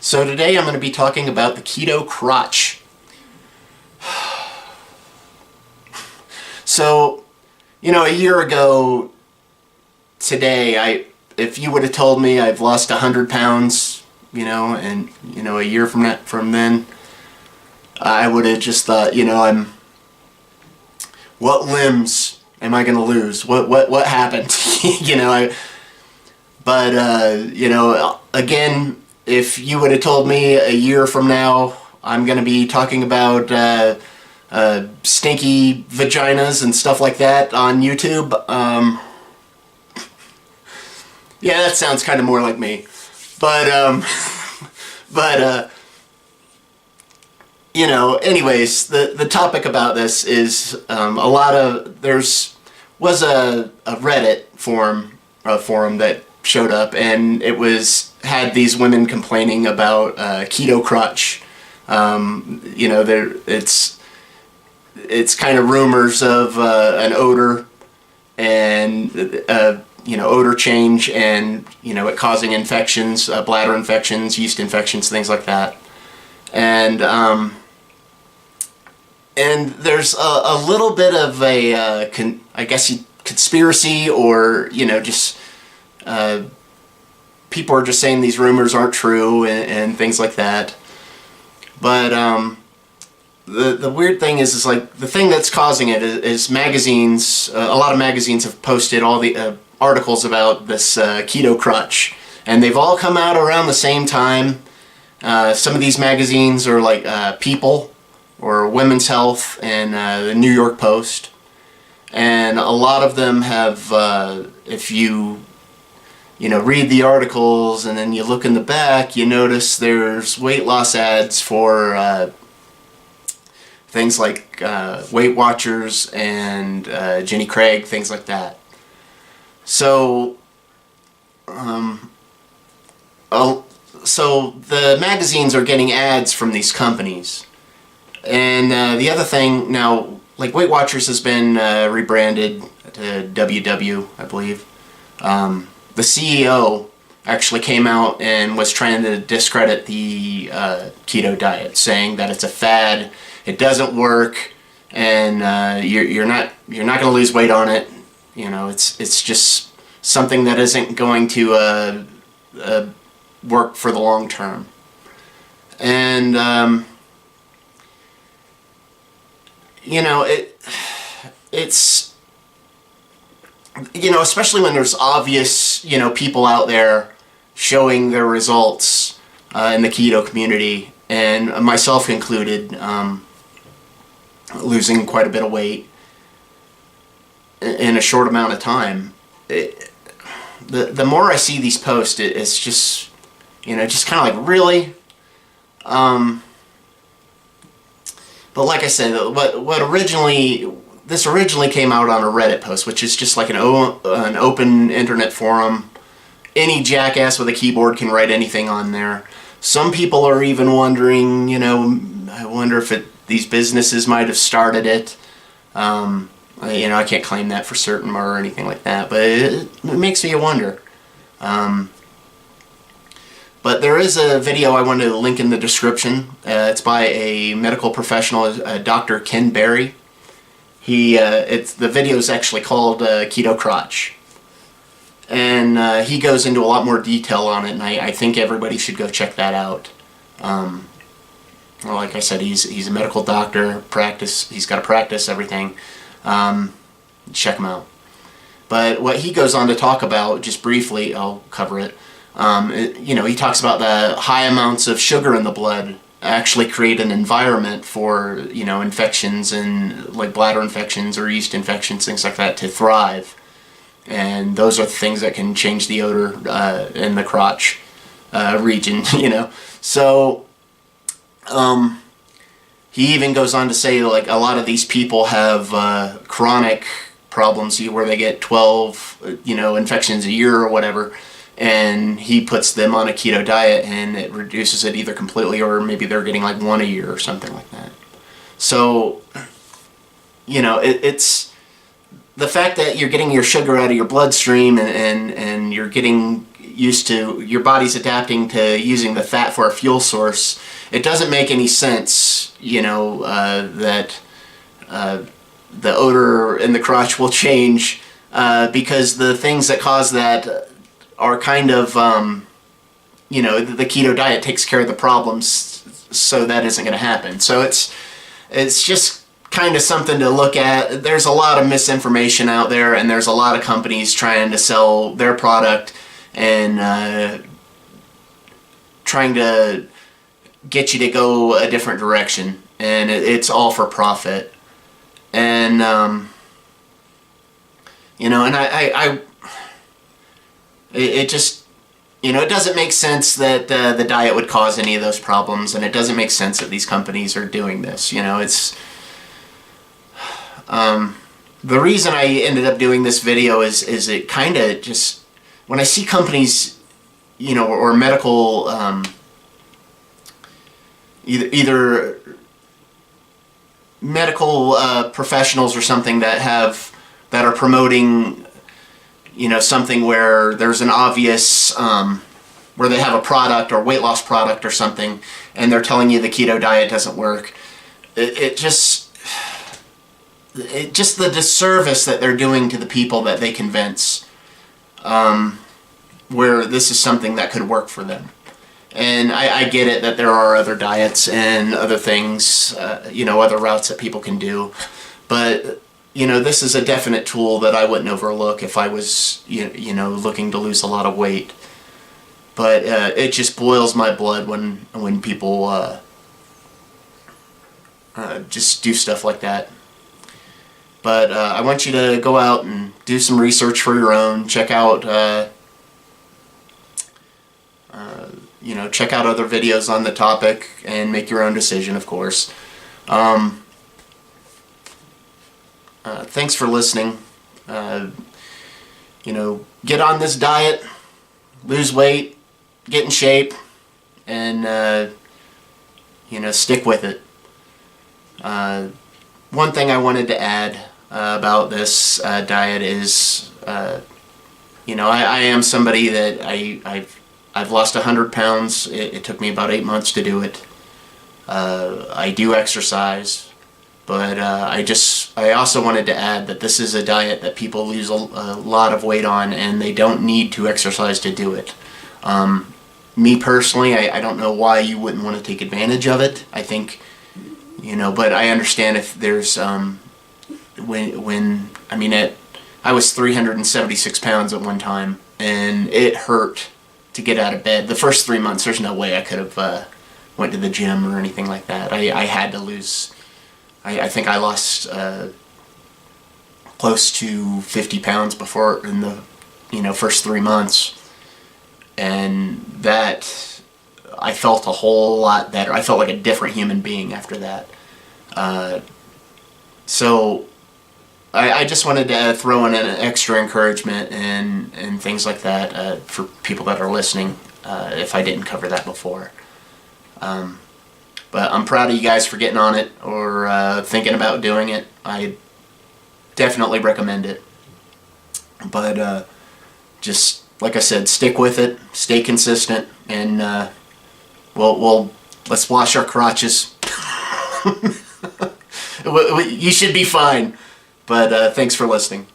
So today I'm going to be talking about the keto crotch. So, a year ago today, if you would have told me I've lost 100 pounds, and a year from then, I would have just thought, what limbs am I going to lose? What happened? Again, if you would have told me a year from now I'm going to be talking about stinky vaginas and stuff like that on YouTube, yeah, that sounds kind of more like me. Anyways, the topic about this is was a Reddit forum that showed up, and it had these women complaining about keto crotch. It's kind of rumors of an odor and odor change, and it causing infections, bladder infections, yeast infections, things like that. And there's a little bit of a conspiracy, or just people are just saying these rumors aren't true and things like that. But the weird thing is like the thing that's causing it is magazines. A lot of magazines have posted all the articles about this keto crotch, and they've all come out around the same time. Some of these magazines are like People or Women's Health and the New York Post, and a lot of them have, if you read the articles and then you look in the back, you notice there's weight loss ads for things like Weight Watchers and Jenny Craig, things like that. So, so the magazines are getting ads from these companies. And the other thing now, like Weight Watchers has been rebranded to WW, I believe. The CEO actually came out and was trying to discredit the keto diet, saying that it's a fad, it doesn't work, and you're not going to lose weight on it. It's just something that isn't going to work for the long term. And it's especially when there's obvious people out there showing their results in the keto community, and myself included, losing quite a bit of weight in a short amount of time. The more I see these posts, it's just just kind of like, really. But like I said, this originally came out on a Reddit post, which is just like an open internet forum. Any jackass with a keyboard can write anything on there. Some people are even wondering, I wonder if these businesses might have started it. I can't claim that for certain or anything like that, but it makes me wonder. But there is a video I wanted to link in the description. It's by a medical professional, Dr. Ken Berry. The video is actually called Keto Crotch, and he goes into a lot more detail on it, and I think everybody should go check that out. Like I said, he's a medical doctor, he's got a practice, everything. Check him out. But what he goes on to talk about, just briefly, I'll cover it. He talks about the high amounts of sugar in the blood actually create an environment for, infections and like bladder infections or yeast infections, things like that, to thrive. And those are things that can change the odor in the crotch region, So, he even goes on to say, like, a lot of these people have chronic problems where they get 12, infections a year or whatever. And he puts them on a keto diet, and it reduces it either completely, or maybe they're getting like one a year or something like that. So, it's the fact that you're getting your sugar out of your bloodstream, and you're getting used to, your body's adapting to using the fat for a fuel source, it doesn't make any sense, you know, that the odor in the crotch will change, because the things that cause that are kind of, you know, the keto diet takes care of the problems, so that isn't going to happen. So it's just kind of something to look at. There's a lot of misinformation out there, and there's a lot of companies trying to sell their product and trying to get you to go a different direction, and it's all for profit. And you know, and it just, you know, it doesn't make sense that the diet would cause any of those problems, and it doesn't make sense that these companies are doing this. You know, it's the reason I ended up doing this video is it kind of just, when I see companies, you know, or medical, either medical professionals or something that are promoting, you know, something where there's an obvious, where they have a product or weight loss product or something, and they're telling you the keto diet doesn't work. It just the disservice that they're doing to the people that they convince, where this is something that could work for them. And I get it that there are other diets and other things, you know, other routes that people can do, but you know, this is a definite tool that I wouldn't overlook if I was, you know, looking to lose a lot of weight. But it just boils my blood when people just do stuff like that. But I want you to go out and do some research for your own. Check out, you know, check out other videos on the topic and make your own decision, of course. Thanks for listening. You know, get on this diet, lose weight, get in shape, and you know, stick with it. One thing I wanted to add about this diet is, you know, I am somebody that I've lost 100 pounds. It took me about 8 months to do it. I do exercise, but I also wanted to add that this is a diet that people lose a lot of weight on, and they don't need to exercise to do it. Me personally, I don't know why you wouldn't want to take advantage of it. I think, you know, but I understand if there's when I mean, I was 376 pounds at one time, and it hurt to get out of bed. The first 3 months, there's no way I could have went to the gym or anything like that. I had to lose. I think I lost close to 50 pounds before in the, you know, first 3 months, and that I felt a whole lot better. I felt like a different human being after that. So I just wanted to throw in an extra encouragement and things like that for people that are listening, if I didn't cover that before. But I'm proud of you guys for getting on it or thinking about doing it. I definitely recommend it. But just like I said, stick with it, stay consistent, and let's wash our crotches. You should be fine. But thanks for listening.